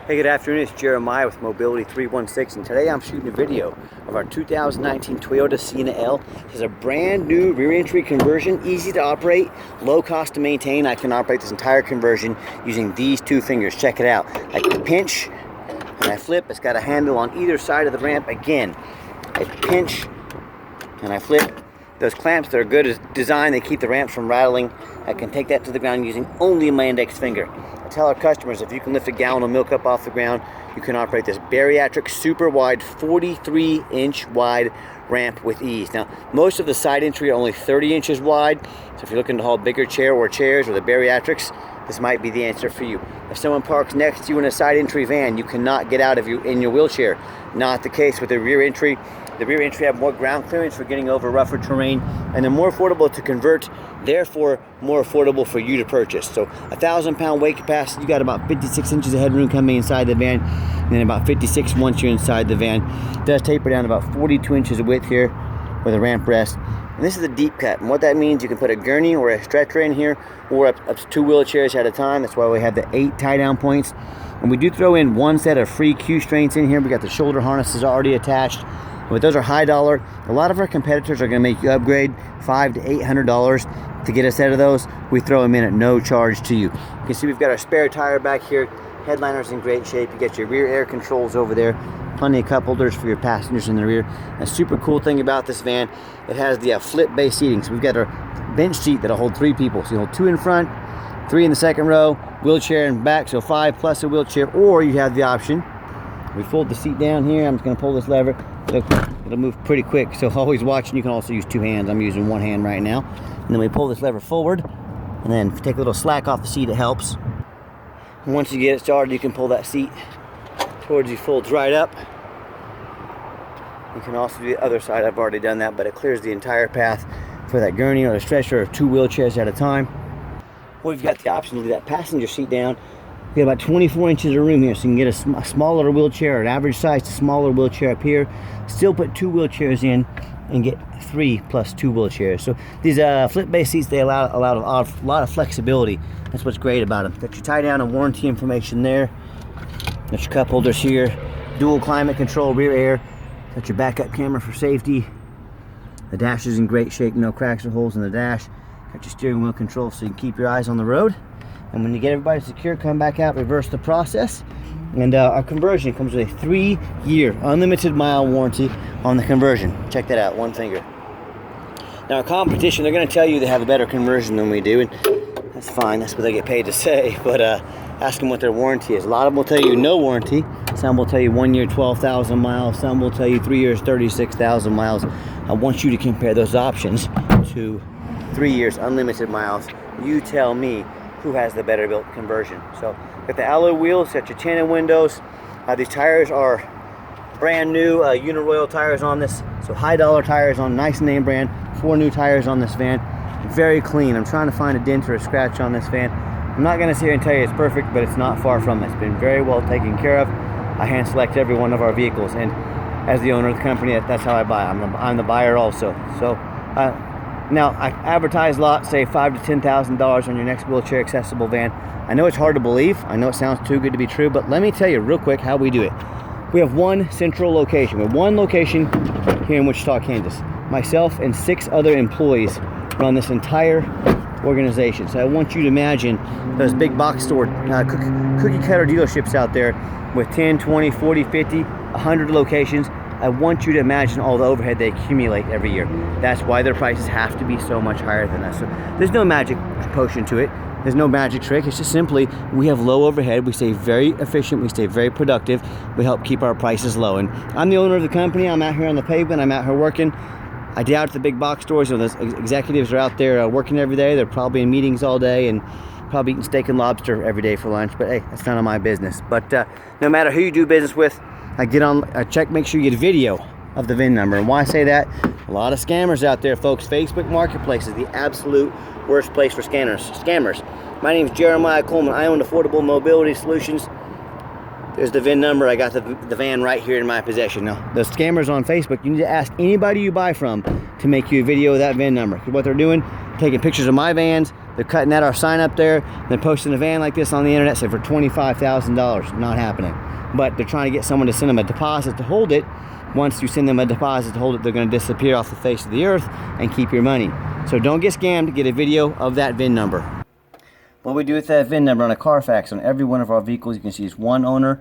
Hey, good afternoon. It's Jeremiah with Mobility 316, and today I'm shooting a video of our 2019 Toyota Sienna L. This is a brand new rear entry conversion, easy to operate, low cost to maintain. I can operate this entire conversion using these two fingers. Check it out. I can pinch and I flip. It's got a handle on either side of the ramp. Again, I pinch and I flip. Those clamps, they're good as designed. They keep the ramps from rattling. I can take that to the ground using only my index finger. I tell our customers, if you can lift a gallon of milk up off the ground, you can operate this bariatric, super wide, 43-inch wide ramp with ease. Now, most of the side entry are only 30 inches wide, so if you're looking to haul bigger chair or chairs or the bariatrics, this might be the answer for you. If someone parks next to you in a side entry van, you cannot get out of in your wheelchair. Not the case with the rear entry. The rear entry have more ground clearance for getting over rougher terrain, and they're more affordable to convert, therefore more affordable for you to purchase. So 1,000-pound weight capacity, you got about 56 inches of headroom coming inside the van, and then about 56 once you're inside the van. It does taper down about 42 inches of width here where the ramp rests. And this is a deep cut, and what that means, you can put a gurney or a stretcher in here, or up to 2 wheelchairs at a time. That's why we have the 8 tie-down points. And we do throw in one set of free Q strains in here. We got the shoulder harnesses already attached. But those are high dollar. A lot of our competitors are going to make you upgrade $500 to $800 to get a set of those. We throw them in at no charge to you. You can see we've got our spare tire back here. Headliner's in great shape. You get your rear air controls over there. Plenty of cup holders for your passengers in the rear. A super cool thing about this van, it has the flip base seating. So we've got our bench seat that'll hold 3 people. So you hold 2 in front, 3 in the second row, wheelchair in back, so 5 plus a wheelchair. Or you have the option, we fold the seat down here. I'm just going to pull this lever. It'll move pretty quick, so always watching. You can also use 2 hands. I'm using 1 hand right now. And then we pull this lever forward, and then if you take a little slack off the seat, it helps. And once you get it started, you can pull that seat towards you, folds right up. You can also do the other side. I've already done that, but it clears the entire path for that gurney or a stretcher or 2 wheelchairs at a time. We've got the option to do that passenger seat down. We have about 24 inches of room here, so you can get a smaller wheelchair, an average size to smaller wheelchair up here. Still put 2 wheelchairs in and get 3 plus 2 wheelchairs. So these flip-based seats, they allow a lot of flexibility. That's what's great about them. Got your tie-down and warranty information there. Got your cup holders here. Dual climate control, rear air. Got your backup camera for safety. The dash is in great shape, no cracks or holes in the dash. Got your steering wheel control so you can keep your eyes on the road. And when you get everybody secure, come back out, reverse the process. And our conversion comes with a 3-year unlimited mile warranty on the conversion. Check that out, 1 finger. Now our competition, they're going to tell you they have a better conversion than we do, and that's fine, that's what they get paid to say. But ask them what their warranty is. A lot of them will tell you no warranty. Some will tell you 1 year, 12,000 miles. Some will tell you 3 years, 36,000 miles. I want you to compare those options to 3 years unlimited miles. You tell me who has the better built conversion. So got the alloy wheels, got your tinted windows. These tires are brand new Uniroyal tires on this, so high dollar tires on, nice name brand. 4 new tires on this van, very clean. I'm trying to find a dent or a scratch on this van. I'm not going to sit here and tell you it's perfect, but it's not far from it. It's been very well taken care of. I hand select every one of our vehicles, and as the owner of the company, that's how I buy. I'm the buyer also. So now, I advertise a lot, say $5,000 to $10,000 on your next wheelchair accessible van. I know it's hard to believe. I know it sounds too good to be true, but let me tell you real quick how we do it. We have one central location. We have one location here in Wichita, Kansas. Myself and 6 other employees run this entire organization. So I want you to imagine those big box store cookie cutter dealerships out there with 10, 20, 40, 50, 100 locations. I want you to imagine all the overhead they accumulate every year. That's why their prices have to be so much higher than us. So there's no magic potion to it. There's no magic trick. It's just simply we have low overhead. We stay very efficient. We stay very productive. We help keep our prices low. And I'm the owner of the company. I'm out here on the pavement. I'm out here working. I doubt the big box stores. You know, those executives are out there working every day. They're probably in meetings all day and probably eating steak and lobster every day for lunch. But hey, that's none of my business. But no matter who you do business with, I check, make sure you get a video of the VIN number. And why I say that? A lot of scammers out there, folks. Facebook Marketplace is the absolute worst place for scammers. My name is Jeremiah Coleman. I own Affordable Mobility Solutions. There's the VIN number. I got the van right here in my possession. Now, the scammers on Facebook, you need to ask anybody you buy from to make you a video of that VIN number. Because what they're doing, taking pictures of my vans, They're cutting that our sign up there. They're posting a van like this on the internet, say for $25,000. Not happening. But they're trying to get someone to send them a deposit to hold it. Once you send them a deposit to hold it, they're going to disappear off the face of the earth and keep your money. So don't get scammed. Get a video of that VIN number. What we do with that VIN number on a Carfax, on every one of our vehicles, you can see it's one owner,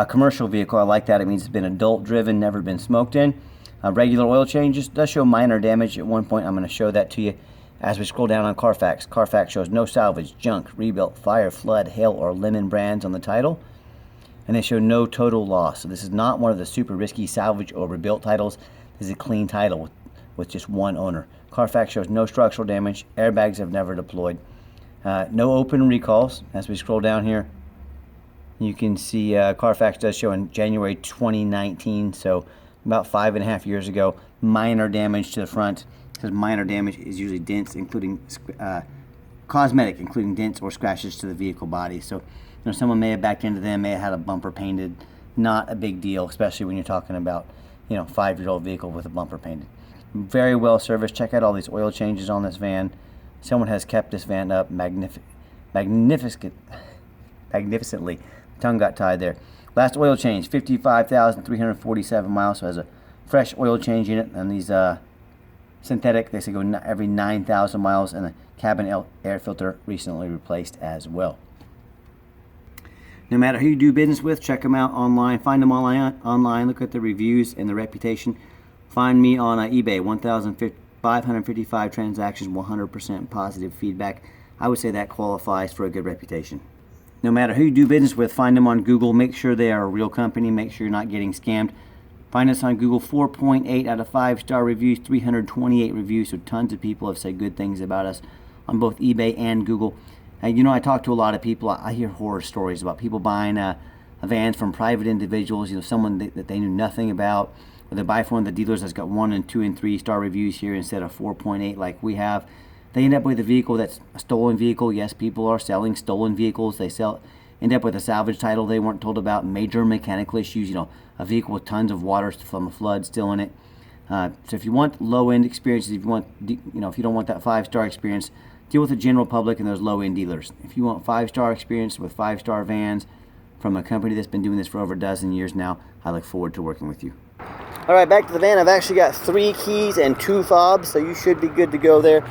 commercial vehicle. I like that. It means it's been adult driven, never been smoked in. Regular oil changes does show minor damage at one point. I'm going to show that to you as we scroll down on Carfax. Carfax shows no salvage, junk, rebuilt, fire, flood, hail, or lemon brands on the title. And they show no total loss. So this is not one of the super risky salvage or rebuilt titles. This is a clean title with just one owner. Carfax shows no structural damage. Airbags have never deployed. No open recalls. As we scroll down here, you can see Carfax does show in January 2019, so about 5.5 years ago. Minor damage to the front. It says minor damage is usually dents, including cosmetic, including dents or scratches to the vehicle body. So, you know, someone may have backed into them, may have had a bumper painted. Not a big deal, especially when you're talking about, you know, 5-year-old vehicle with a bumper painted. Very well serviced. Check out all these oil changes on this van. Someone has kept this van up magnificently. Tongue got tied there. Last oil change, 55,347 miles. So it has a fresh oil change in it. And these synthetic, they say go every 9,000 miles. And the cabin air filter recently replaced as well. No matter who you do business with, check them out online. Find them online. Look at the reviews and the reputation. Find me on eBay. 1,555 transactions, 100% positive feedback. I would say that qualifies for a good reputation. No matter who you do business with, find them on Google. Make sure they are a real company. Make sure you're not getting scammed. Find us on Google. 4.8 out of 5-star reviews, 328 reviews. So tons of people have said good things about us on both eBay and Google. You know, I talk to a lot of people. I hear horror stories about people buying vans from private individuals. You know, someone that they knew nothing about. Or they buy from one of the dealers that's got 1 and 2 and 3-star reviews here instead of 4.8 like we have. They end up with a vehicle that's a stolen vehicle. Yes, people are selling stolen vehicles. They end up with a salvage title they weren't told about. Major mechanical issues. You know, a vehicle with tons of water from a flood still in it. So if you want low-end experiences, if you want, you know, if you don't want that 5-star experience, deal with the general public and those low-end dealers. If you want 5-star experience with 5-star vans from a company that's been doing this for over a dozen years now, I look forward to working with you. All right, back to the van. I've actually got 3 keys and 2 fobs, so you should be good to go there.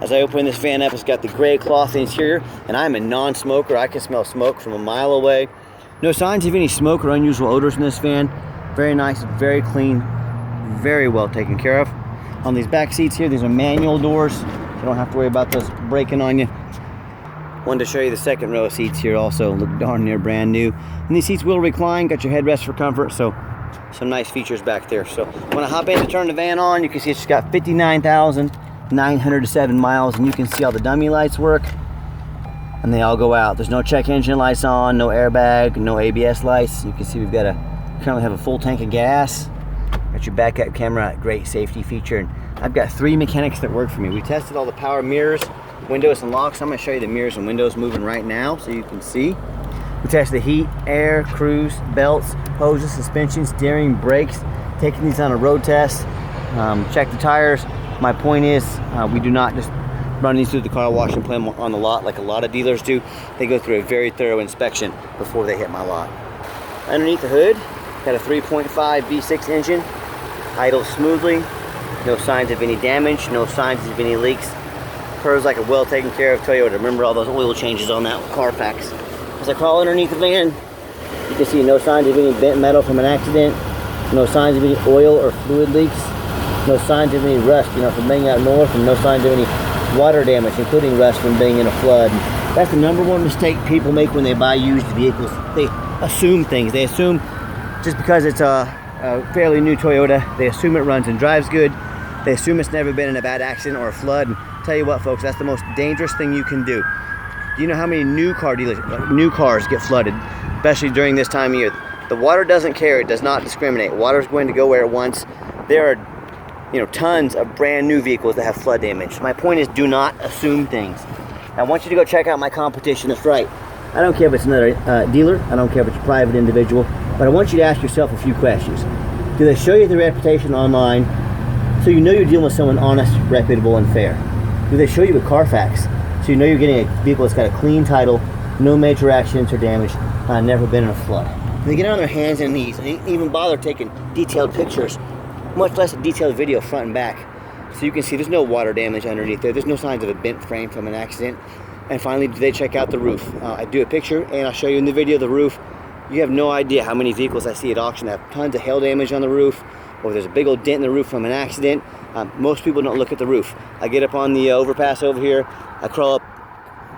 As I open this van up, it's got the gray cloth interior, and I'm a non-smoker. I can smell smoke from a mile away. No signs of any smoke or unusual odors in this van. Very nice, very clean, very well taken care of. On these back seats here, these are manual doors. You don't have to worry about those breaking on you. Wanted to show you the second row of seats here also. Look darn near brand new. And these seats will recline, got your headrest for comfort, so some nice features back there. So when I hop in to turn the van on, you can see it's got 59,907 miles, and you can see all the dummy lights work, and they all go out. There's no check engine lights on, no airbag, no ABS lights. You can see we currently have a full tank of gas. Got your backup camera, great safety feature. And I've got 3 mechanics that work for me. We tested all the power mirrors, windows, and locks. I'm going to show you the mirrors and windows moving right now so you can see. We tested the heat, air, cruise, belts, hoses, suspension, steering, brakes. Taking these on a road test. Check the tires. My point is, we do not just run these through the car wash and put them on the lot like a lot of dealers do. They go through a very thorough inspection before they hit my lot. Underneath the hood, got a 3.5 V6 engine. Idles smoothly. No signs of any damage, no signs of any leaks. Purrs like a well taken care of Toyota. Remember all those oil changes on that Carfax. As I crawl underneath the van, you can see no signs of any bent metal from an accident, no signs of any oil or fluid leaks, no signs of any rust, you know, from being out north, and no signs of any water damage, including rust from being in a flood. And that's the #1 mistake people make when they buy used vehicles. They assume things. They assume just because it's a fairly new Toyota, they assume it runs and drives good. They assume it's never been in a bad accident or a flood. And tell you what, folks, that's the most dangerous thing you can do. Do you know how many new cars get flooded, especially during this time of year? The water doesn't care. It does not discriminate. Water's going to go where it wants. There are, you know, tons of brand new vehicles that have flood damage. My point is, do not assume things. I want you to go check out my competition. That's right. I don't care if it's another dealer. I don't care if it's a private individual. But I want you to ask yourself a few questions. Do they show you the reputation online so you know you're dealing with someone honest, reputable, and fair? Do they show you a Carfax so you know you're getting a vehicle that's got a clean title, no major accidents or damage, never been in a flood. They get on their hands and knees and even bother taking detailed pictures, much less a detailed video front and back. So you can see there's no water damage underneath there. There's no signs of a bent frame from an accident. And finally, they check out the roof. I do a picture and I'll show you in the video the roof. You have no idea how many vehicles I see at auction that have tons of hail damage on the roof, or there's a big old dent in the roof from an accident. Most people don't look at the roof. I get up on the overpass over here, I crawl up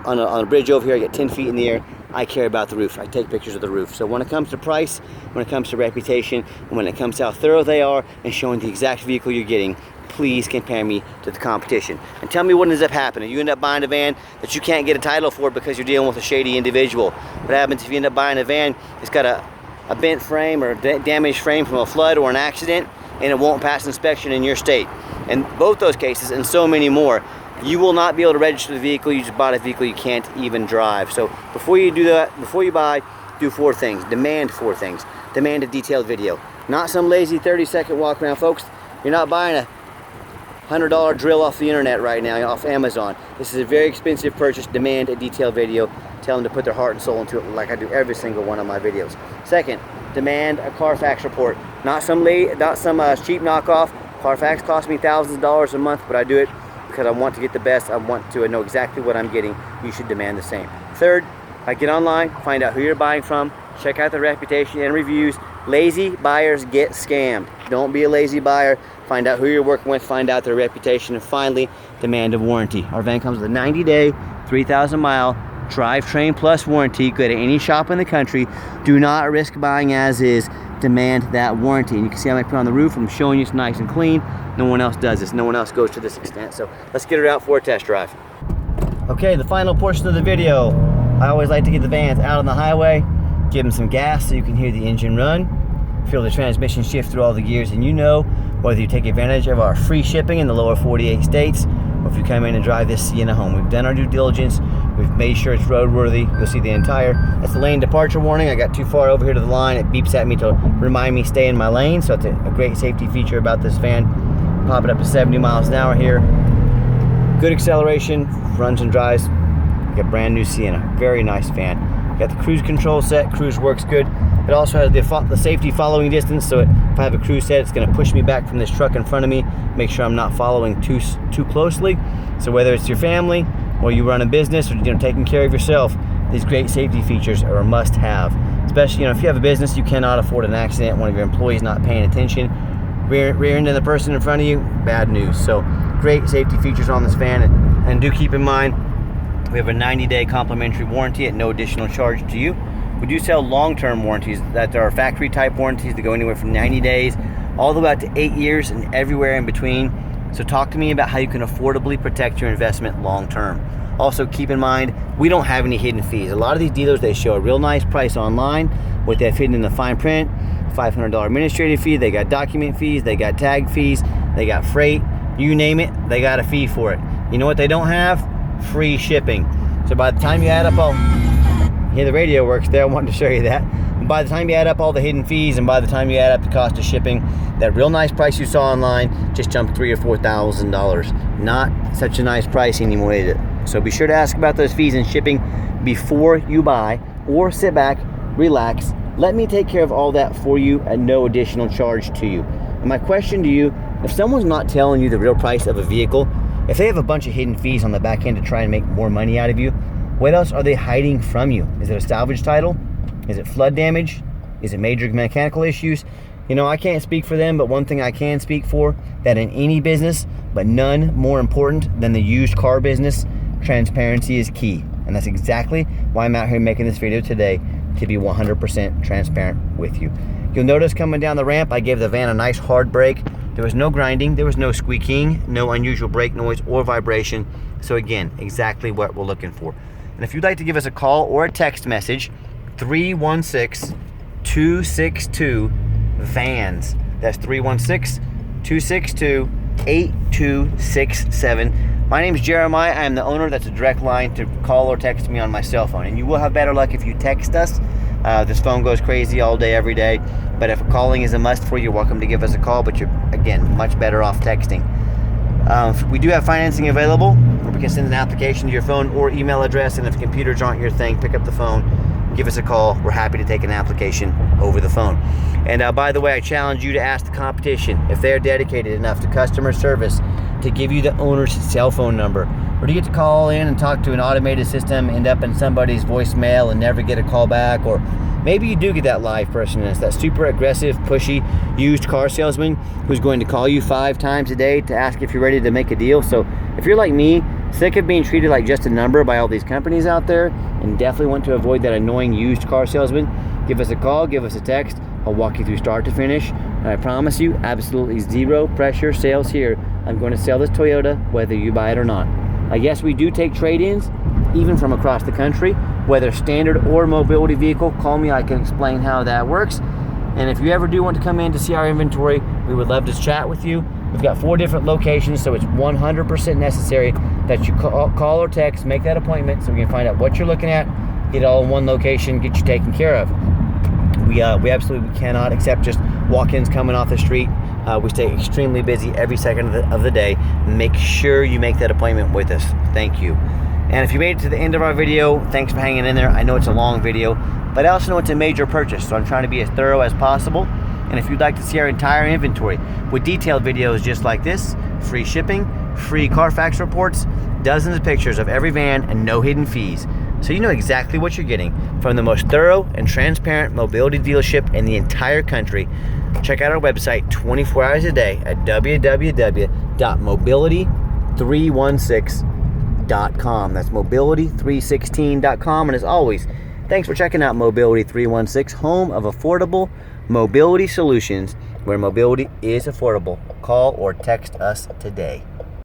on a bridge over here, I get 10 feet in the air, I care about the roof. I take pictures of the roof. So when it comes to price, when it comes to reputation, and when it comes to how thorough they are and showing the exact vehicle you're getting, please compare me to the competition. And tell me what ends up happening. You end up buying a van that you can't get a title for because you're dealing with a shady individual. What happens if you end up buying a van that's got a bent frame or a damaged frame from a flood or an accident, and it won't pass inspection in your state? In both those cases, and so many more, you will not be able to register the vehicle. You just bought a vehicle you can't even drive. So before you do that, before you buy, do 4 things. Demand 4 things. Demand a detailed video. Not some lazy 30-second walk around, folks. You're not buying a $100 drill off the internet right now, off Amazon. This is a very expensive purchase. Demand a detailed video. Tell them to put their heart and soul into it, like I do every single one of my videos. Second, demand a Carfax report. Not some cheap knockoff. Carfax costs me thousands of dollars a month, but I do it because I want to get the best. I want to know exactly what I'm getting. You should demand the same. Third, I get online, find out who you're buying from, check out the reputation and reviews. Lazy buyers get scammed. Don't be a lazy buyer. Find out who you're working with, find out their reputation, and finally, demand a warranty. Our van comes with a 90-day, 3,000-mile drivetrain plus warranty. Go to any shop in the country. Do not risk buying as is. Demand that warranty. And you can see how I put on the roof. I'm showing you it's nice and clean. No one else does this. No one else goes to this extent. So let's get it out for a test drive. Okay, the final portion of the video. I always like to get the vans out on the highway, give them some gas so you can hear the engine run, feel the transmission shift through all the gears, and you know whether you take advantage of our free shipping in the lower 48 states, or if you come in and drive this Sienna home. We've done our due diligence. We've made sure it's roadworthy. You'll see the entire, that's the lane departure warning. I got too far over here to the line. It beeps at me to remind me stay in my lane. So it's a great safety feature about this van. Pop it up to 70 miles an hour here. Good acceleration, runs and drives like a brand new Sienna. Very nice van. Got the cruise control set. Cruise works good. It also has the safety following distance, so if I have a cruise set, it's going to push me back from this truck in front of me, make sure I'm not following too closely. So whether it's your family or you run a business or taking care of yourself, these great safety features are a must-have. Especially if you have a business, you cannot afford an accident. One of your employees not paying attention, rear into the person in front of you, bad news. So great safety features on this van, and do keep in mind we have a 90-day complimentary warranty at no additional charge to you. We do sell long-term warranties that are factory type warranties that go anywhere from 90 days all the way out to 8 years and everywhere in between. So talk to me about how you can affordably protect your investment long-term. Also keep in mind, we don't have any hidden fees. A lot of these dealers, they show a real nice price online, what they've hidden in the fine print, $500 administrative fee, they got document fees, they got tag fees, they got freight, you name it, they got a fee for it. You know what they don't have? Free shipping. So by the time you add up all, here the radio works there, I wanted to show you that. And by the time you add up all the hidden fees and by the time you add up the cost of shipping, that real nice price you saw online just jumped $3,000 or $4,000. Not such a nice price anymore, is it? So be sure to ask about those fees and shipping before you buy, or sit back, relax, let me take care of all that for you at no additional charge to you. And my question to you, if someone's not telling you the real price of a vehicle, if they have a bunch of hidden fees on the back end to try and make more money out of you, what else are they hiding from you? Is it a salvage title? Is it flood damage? Is it major mechanical issues? I can't speak for them, but one thing I can speak for, that in any business, but none more important than the used car business, transparency is key. And that's exactly why I'm out here making this video today, to be 100% transparent with you. You'll notice coming down the ramp, I gave the van a nice hard brake. There was no grinding, there was no squeaking, no unusual brake noise or vibration. So again, exactly what we're looking for. And if you'd like to give us a call or a text message, 316-262-VANS. That's 316-262-8267. My name is Jeremiah. I am the owner. That's a direct line to call or text me on my cell phone. And you will have better luck if you text us. This phone goes crazy all day, every day. But if calling is a must for you, you're welcome to give us a call. But you're, again, much better off texting. We do have financing available. We can send an application to your phone or email address, and if computers aren't your thing, pick up the phone, give us a call. We're happy to take an application over the phone. And by the way, I challenge you to ask the competition if they're dedicated enough to customer service to give you the owner's cell phone number, or do you get to call in and talk to an automated system, end up in somebody's voicemail and never get a call back, or maybe you do get that live person, and it's that super aggressive, pushy, used car salesman who's going to call you 5 times a day to ask if you're ready to make a deal. So if you're like me, sick of being treated like just a number by all these companies out there, and definitely want to avoid that annoying used car salesman, give us a call, give us a text. I'll walk you through start to finish. And I promise you, absolutely zero pressure sales here. I'm going to sell this Toyota whether you buy it or not. Yes, we do take trade-ins, even from across the country, whether standard or mobility vehicle. Call me, I can explain how that works. And if you ever do want to come in to see our inventory, we would love to chat with you. We've got 4 different locations, so it's 100% necessary that you call or text, make that appointment so we can find out what you're looking at, get it all in one location, get you taken care of. We absolutely cannot accept just walk-ins coming off the street. We stay extremely busy every second of the day. Make sure you make that appointment with us. Thank you. And if you made it to the end of our video, thanks for hanging in there. I know it's a long video, but I also know it's a major purchase, so I'm trying to be as thorough as possible. And if you'd like to see our entire inventory with detailed videos just like this, free shipping, free Carfax reports, dozens of pictures of every van, and no hidden fees, so you know exactly what you're getting from the most thorough and transparent mobility dealership in the entire country, check out our website 24 hours a day at www.mobility316.com. That's mobility316.com. And as always, thanks for checking out Mobility 316, home of affordable mobility solutions, where mobility is affordable. Call or text us today.